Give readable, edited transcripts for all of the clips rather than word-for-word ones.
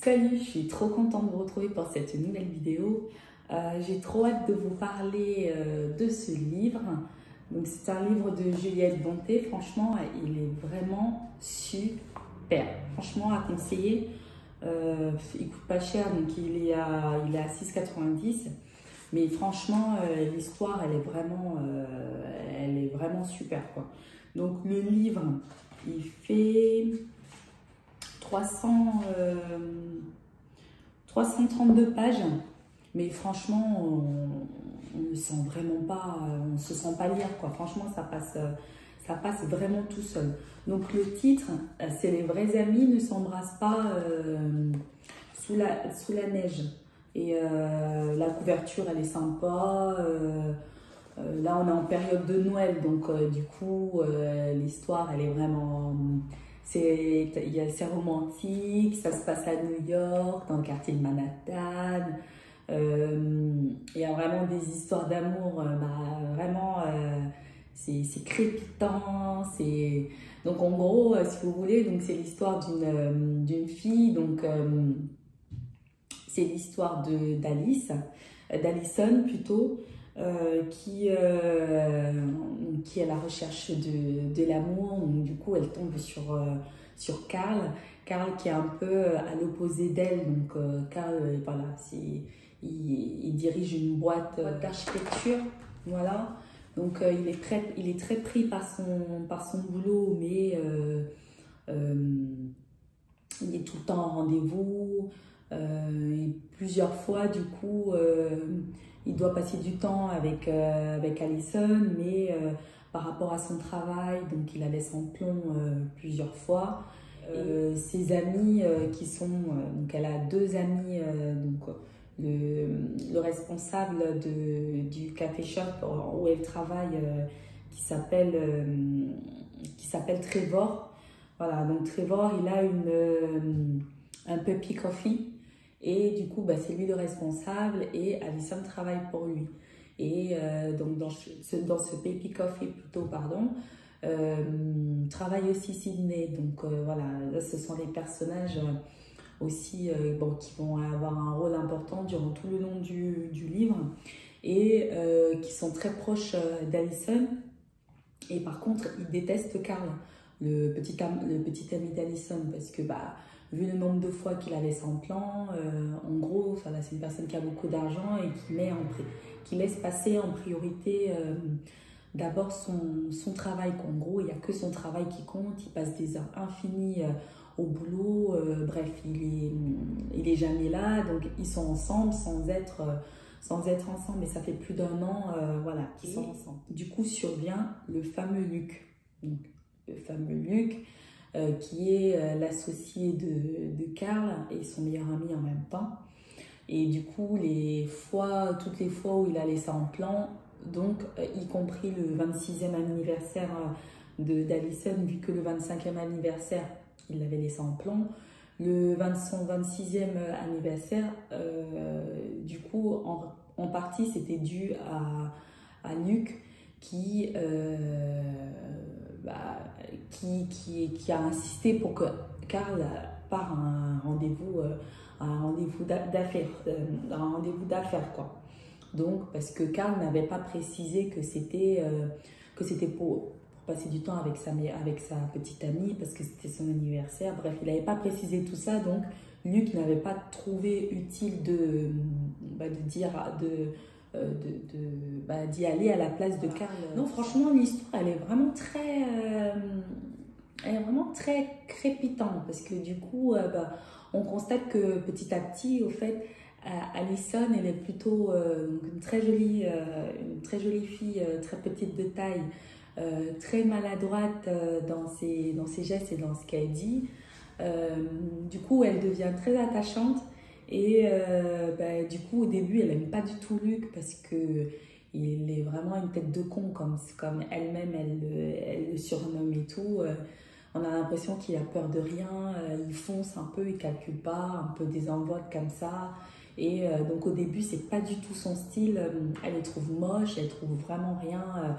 Salut, je suis trop contente de vous retrouver pour cette nouvelle vidéo. J'ai trop hâte de vous parler de ce livre. Donc c'est un livre de Juliette Bonté. Franchement, il est vraiment super. Franchement, à conseiller. Il coûte pas cher, donc il est à 6,90 €. Mais franchement, l'histoire, elle est vraiment super, quoi. Donc le livre, il fait 332 pages, mais franchement, on ne sent vraiment pas, on se sent pas lire, quoi. Franchement, ça passe vraiment tout seul. Donc le titre, c'est Les vrais amis ne s'embrassent pas sous la neige. Et la couverture, elle est sympa. Là, on est en période de Noël, donc du coup, l'histoire, elle est vraiment... C'est romantique, ça se passe à New York, dans le quartier de Manhattan. Il y a vraiment des histoires d'amour, c'est crépitant. Donc en gros, si vous voulez, c'est l'histoire d'une fille. C'est l'histoire d'Alison plutôt, qui est à la recherche de l'amour. Donc, du coup, elle tombe sur Carl. Carl qui est un peu à l'opposé d'elle. Donc, Carl, voilà, il dirige une boîte d'architecture. Voilà. Donc, il est très pris par son boulot, mais il est tout le temps en rendez-vous. Et plusieurs fois, du coup, il doit passer du temps avec Alison, mais par rapport à son travail, donc il la laisse en plomb plusieurs fois. Ses amis qui sont... donc elle a deux amis, le responsable du café shop où elle travaille, qui s'appelle Trevor. Voilà, donc Trevor, il a un puppy coffee. Et du coup, c'est lui le responsable et Alison travaille pour lui. Et donc dans ce Baby Coffee plutôt, pardon, travaille aussi Sydney. Donc voilà, là, ce sont des personnages aussi qui vont avoir un rôle important durant tout le long du livre et qui sont très proches d'Alison. Et par contre, ils détestent Carl, le petit ami d'Alison, parce que vu le nombre de fois qu'il la laisse en plan, en gros, c'est une personne qui a beaucoup d'argent et qui laisse passer en priorité d'abord son travail. En gros, il n'y a que son travail qui compte. Il passe des heures infinies au boulot. Bref, il est jamais là. Donc, ils sont ensemble sans être ensemble. Et ça fait plus d'1 an voilà, qu'ils sont ensemble. Du coup, survient le fameux Luc. Donc, le fameux Luc, qui est l'associé de Carl et son meilleur ami en même temps. Et du coup, toutes les fois où il a laissé en plan, donc y compris le 26e anniversaire d'Alison, vu que le 25e anniversaire, il l'avait laissé en plan, son 26e anniversaire, du coup, en partie, c'était dû à Luc qui a insisté pour que Carl part à un rendez-vous d'affaires, quoi. Donc, parce que Carl n'avait pas précisé que c'était pour passer du temps avec sa petite amie, parce que c'était son anniversaire. Bref, il n'avait pas précisé tout ça, donc Luc n'avait pas trouvé utile d'y aller à la place de Carl. Non, franchement, l'histoire, elle est vraiment très crépitante, parce que du coup, on constate que petit à petit, au fait, Alison, elle est plutôt une très jolie fille, très petite de taille, très maladroite dans ses gestes et dans ce qu'elle dit. Du coup, elle devient très attachante. Et du coup, au début, elle n'aime pas du tout Luc parce qu'il est vraiment une tête de con, comme elle-même, elle le surnomme et tout. On a l'impression qu'il a peur de rien, il fonce un peu, il calcule pas, un peu désinvolte comme ça. Et donc au début, c'est pas du tout son style. Elle les trouve moches, elle trouve vraiment rien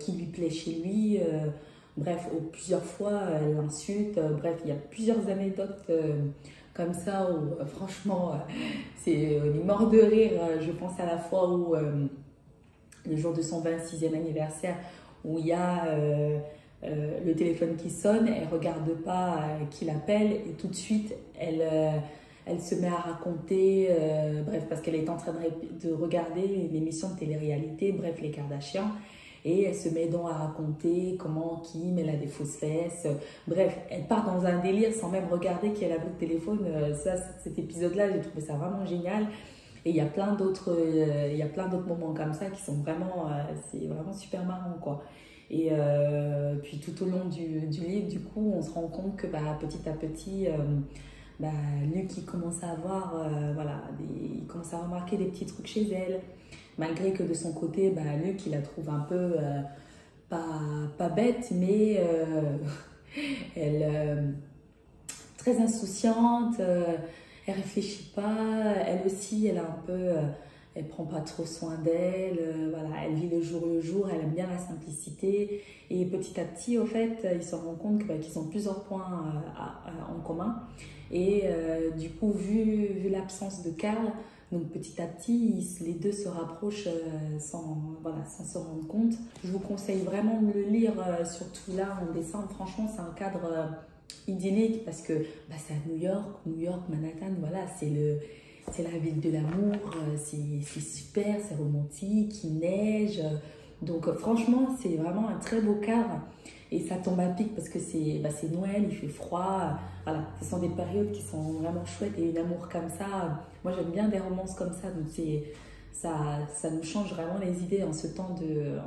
qui lui plaît chez lui. Bref, plusieurs fois, elle l'insulte. Bref, il y a plusieurs anecdotes comme ça où franchement, on est mort de rire. Je pense à la fois où, le jour de son 26e anniversaire, où il y a le téléphone qui sonne, elle regarde pas qui l'appelle et tout de suite, elle se met à raconter, bref, parce qu'elle est en train de regarder une émission de télé-réalité, bref, les Kardashians. Et elle se met donc à raconter comment Kim, elle a des fausses fesses. Bref, elle part dans un délire sans même regarder qui elle a le téléphone. Cet épisode-là, j'ai trouvé ça vraiment génial. Et il y a plein d'autres moments comme ça qui sont vraiment, c'est vraiment super marrant, quoi. Et puis tout au long du livre, du coup, on se rend compte que petit à petit, Luc, il commence à avoir, voilà, il commence à remarquer des petits trucs chez elle. Malgré que de son côté, Luc, il la trouve un peu, pas bête, mais elle, très insouciante, elle réfléchit pas, elle aussi, elle a un peu, elle prend pas trop soin d'elle, voilà, elle vit le jour, elle aime bien la simplicité. Et petit à petit, au fait, ils se rendent compte qu'ils ont plusieurs points en commun. Et du coup, vu l'absence de Karl, donc petit à petit, les deux se rapprochent sans se rendre compte. Je vous conseille vraiment de le lire, surtout là en décembre. Franchement, c'est un cadre idyllique parce que c'est à New York, Manhattan, voilà, c'est la ville de l'amour, c'est super, c'est romantique, il neige. Donc franchement, c'est vraiment un très beau cadre. Et ça tombe à pic parce que c'est Noël, il fait froid. Voilà, ce sont des périodes qui sont vraiment chouettes et une amour comme ça. Moi, j'aime bien des romances comme ça. Donc ça nous change vraiment les idées en ce temps de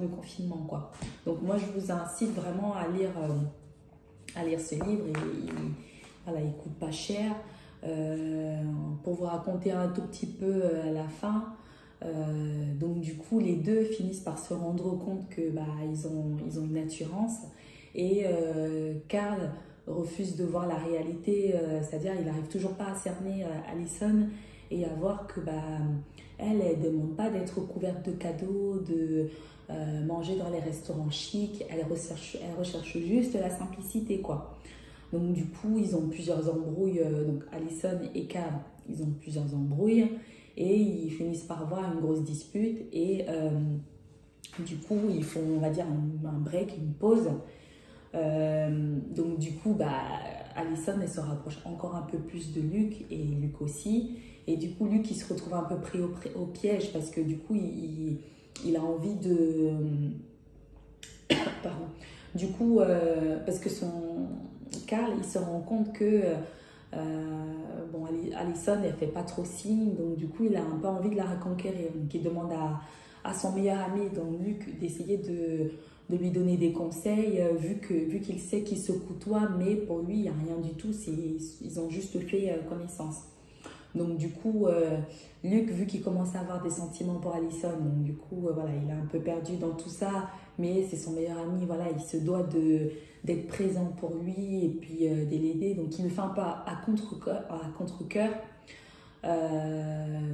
confinement, quoi. Donc moi, je vous incite vraiment à lire ce livre. Voilà, il coûte pas cher. Pour vous raconter un tout petit peu à la fin. Donc du coup, les deux finissent par se rendre compte que ils ont une attirance et Karl refuse de voir la réalité, c'est-à-dire il n'arrive toujours pas à cerner Allison et à voir que elle demande pas d'être couverte de cadeaux, de manger dans les restaurants chics, elle recherche juste la simplicité, quoi. Donc du coup, ils ont plusieurs embrouilles, donc Allison et Karl, ils ont plusieurs embrouilles. Et ils finissent par avoir une grosse dispute et du coup ils font, on va dire, un break, une pause. Donc du coup Allison, elle se rapproche encore un peu plus de Luc et Luc aussi. Et du coup Luc, il se retrouve un peu pris au piège parce que du coup il a envie de pardon, du coup parce que Karl, il se rend compte que Allison, elle fait pas trop signe, donc du coup il a un peu envie de la reconquérir. Donc il demande à son meilleur ami, donc Luc, d'essayer de lui donner des conseils, vu qu'il sait qu'ils se côtoient, mais pour lui il n'y a rien du tout, ils ont juste fait connaissance. Donc du coup, Luc, vu qu'il commence à avoir des sentiments pour Allison, donc du coup, voilà, il est un peu perdu dans tout ça, mais c'est son meilleur ami, voilà, il se doit d'être présent pour lui et puis de l'aider. Donc il le fait un peu à contre-cœur.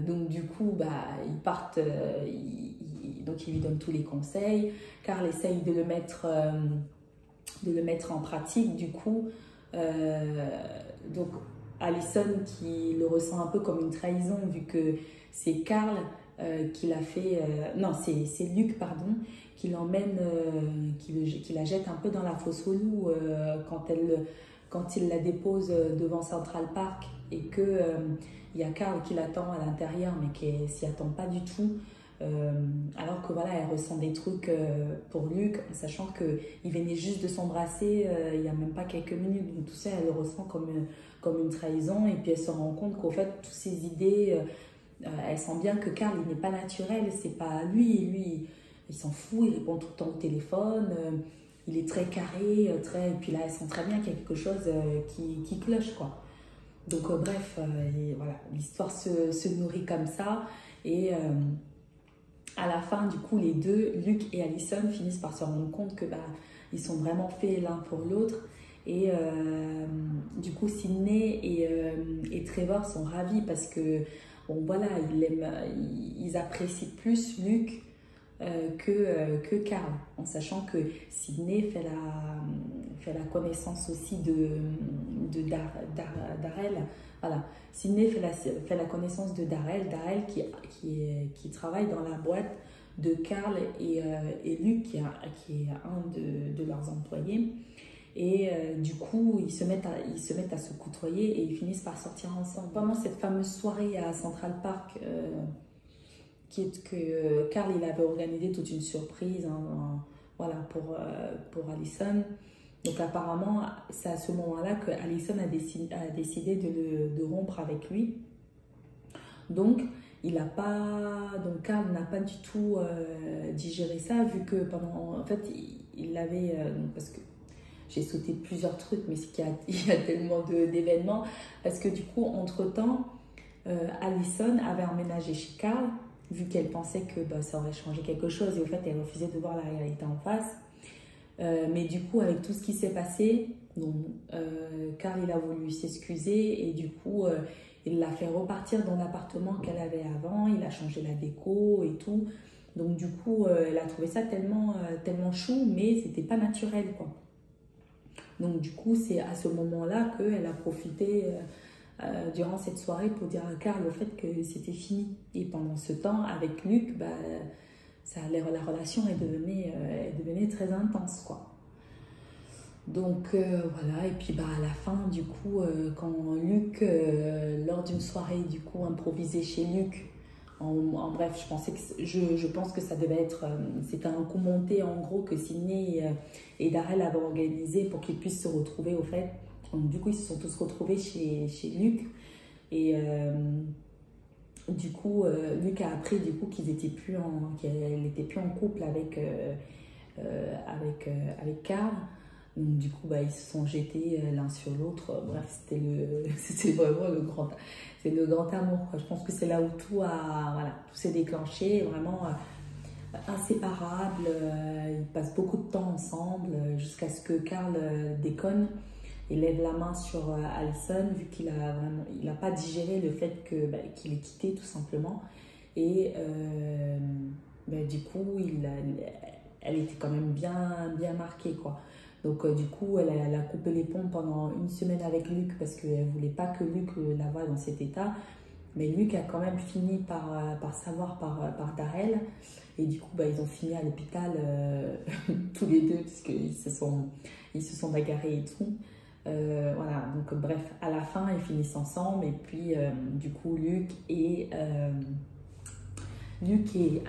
Donc du coup, ils partent, donc il lui donne tous les conseils. Karl essaye de le mettre en pratique, du coup. Donc Allison qui le ressent un peu comme une trahison vu que c'est Karl qui l'a fait, non c'est Luc pardon, qui l'emmène, qui la jette un peu dans la fosse au loup quand il la dépose devant Central Park et que il y a Karl qui l'attend à l'intérieur mais qui s'y attend pas du tout. Alors que voilà, elle ressent des trucs pour Luc, en sachant qu'il venait juste de s'embrasser il n'y a même pas quelques minutes. Donc tout ça, elle le ressent comme une trahison. Et puis elle se rend compte qu'au fait, toutes ces idées, elle sent bien que Karl, il n'est pas naturel, c'est pas lui. Lui, il s'en fout, il répond tout le temps au téléphone, il est très carré, et puis là, elle sent très bien qu'il y a quelque chose qui cloche, quoi. Donc bref, et voilà, l'histoire se nourrit comme ça. Et à la fin, du coup, les deux, Luc et Allison, finissent par se rendre compte que ils sont vraiment faits l'un pour l'autre. Et du coup, Sydney et Trevor sont ravis parce que, bon, voilà, ils apprécient plus Luc que Carl, en sachant que Sydney fait la connaissance aussi Darrell. Voilà. Sydney fait la connaissance de Darrell, qui travaille dans la boîte de Carl et Luc, qui est un de leurs employés. Et du coup, ils se mettent à se côtoyer et ils finissent par sortir ensemble. Pendant cette fameuse soirée à Central Park, que Carl il avait organisé toute une surprise, hein, voilà, pour Allison. Donc apparemment, c'est à ce moment-là que Allison a décidé de rompre avec lui. Donc, Carl n'a pas du tout digéré ça, vu que en fait, il avait, parce que j'ai sauté plusieurs trucs, mais il y a tellement d'événements, parce que du coup, entre-temps, Allison avait emménagé chez Carl, vu qu'elle pensait que ça aurait changé quelque chose, et au fait, elle refusait de voir la réalité en face. Mais du coup, avec tout ce qui s'est passé, Carl il a voulu s'excuser, et du coup, il l'a fait repartir dans l'appartement qu'elle avait avant, il a changé la déco et tout. Donc du coup, elle a trouvé ça tellement chou, mais c'était pas naturel, quoi. Donc du coup, c'est à ce moment-là qu'elle a profité durant cette soirée pour dire à Carl le fait que c'était fini. Et pendant ce temps, avec Luc, la relation devenait très intense, quoi. Donc voilà, et puis à la fin, du coup, quand Luc, lors d'une soirée du coup improvisée chez Luc, en bref, je pense que ça devait être, c'était un coup monté en gros que Sydney et Darrell avaient organisé pour qu'ils puissent se retrouver au fait. Donc du coup, ils se sont tous retrouvés chez Luc, et du coup, Luc a appris du coup qu'elle n'était plus en couple avec Carl. Donc, du coup, ils se sont jetés l'un sur l'autre. Bref, c'était vraiment le grand amour, quoi. Je pense que c'est là où tout s'est déclenché, vraiment inséparables. Ils passent beaucoup de temps ensemble jusqu'à ce que Carl déconne et lève la main sur Allison, vu qu'il a pas digéré le fait qu'il ait quitté tout simplement. Et du coup, elle était quand même bien marquée, quoi. Donc du coup, elle a coupé les ponts pendant une semaine avec Luc parce qu'elle ne voulait pas que Luc la voie dans cet état. Mais Luc a quand même fini par savoir par Darrell. Et du coup, ils ont fini à l'hôpital tous les deux, puisqu'ils se sont bagarrés et tout. Voilà, donc bref, à la fin, ils finissent ensemble. Et puis, du coup, Luc et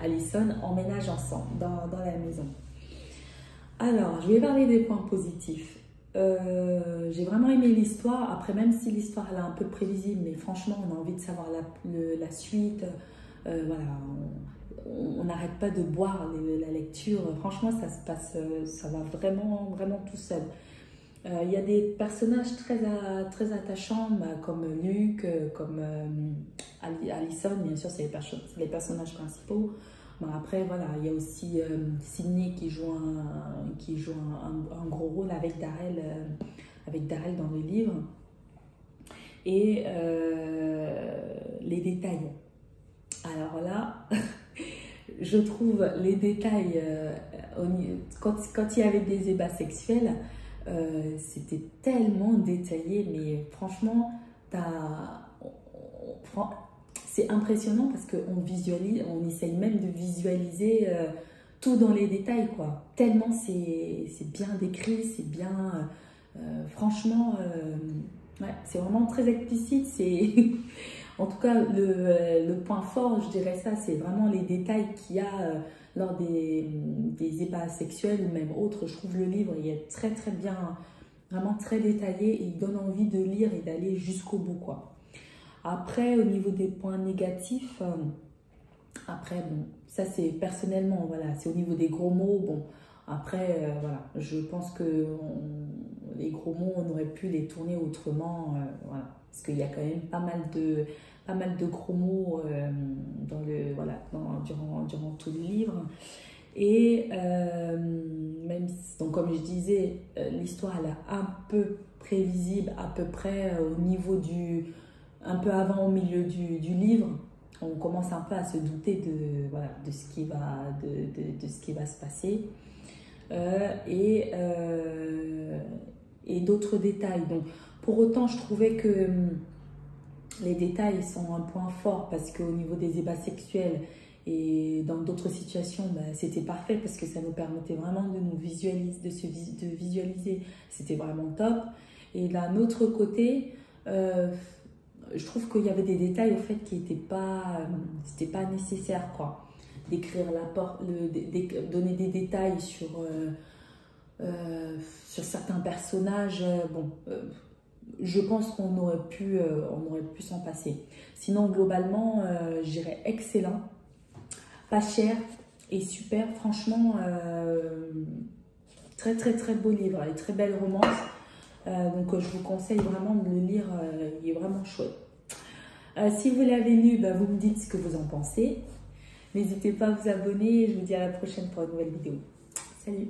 Allison emménagent ensemble dans la maison. Alors, je vais parler des points positifs. J'ai vraiment aimé l'histoire. Après, même si l'histoire elle est un peu prévisible, mais franchement, on a envie de savoir la suite. Voilà, on n'arrête pas de boire la lecture. Franchement, ça se passe, ça va vraiment tout seul. Il y a des personnages très attachants, comme Luc, comme Allison, bien sûr, c'est les personnages principaux. Après, voilà, il y a aussi Sydney qui joue un gros rôle avec Darrell dans le livre. Et les détails. Alors là, je trouve les détails, quand il y avait des ébats sexuels, c'était tellement détaillé, mais franchement, c'est impressionnant parce on essaye même de visualiser tout dans les détails, quoi. Tellement c'est bien décrit, c'est bien... franchement, ouais, c'est vraiment très explicite. En tout cas, le point fort, je dirais ça, c'est vraiment les détails qu'il y a lors des ébats sexuels ou même autres. Je trouve le livre, il est très bien, vraiment très détaillé, et il donne envie de lire et d'aller jusqu'au bout, quoi. Après, au niveau des points négatifs, après, bon, ça c'est personnellement, voilà, c'est au niveau des gros mots. Bon, après, voilà, je pense que les gros mots, on aurait pu les tourner autrement, voilà, parce qu'il y a quand même pas mal de gros mots durant tout le livre. Et donc comme je disais, l'histoire elle est un peu prévisible, à peu près au niveau un peu avant, au milieu du livre. on commence un peu à se douter de, voilà, de ce qui va se passer. Et d'autres détails. Donc, pour autant, je trouvais que les détails sont un point fort parce qu'au niveau des ébats sexuels et dans d'autres situations, bah, c'était parfait parce que ça nous permettait vraiment de nous visualiser, de visualiser. C'était vraiment top. Et d'un autre côté, je trouve qu'il y avait des détails au fait qui n'étaient pas, c'était pas nécessaire, quoi. D'écrire donner des détails sur certains personnages. Bon, je pense qu'on aurait pu s'en passer. Sinon, globalement, je dirais excellent, pas cher et super. Franchement, très très très beau livre et très belle romance. Donc je vous conseille vraiment de le lire, il est vraiment chouette. Si vous l'avez lu, bah, vous me dites ce que vous en pensez. N'hésitez pas à vous abonner et je vous dis à la prochaine pour une nouvelle vidéo. Salut!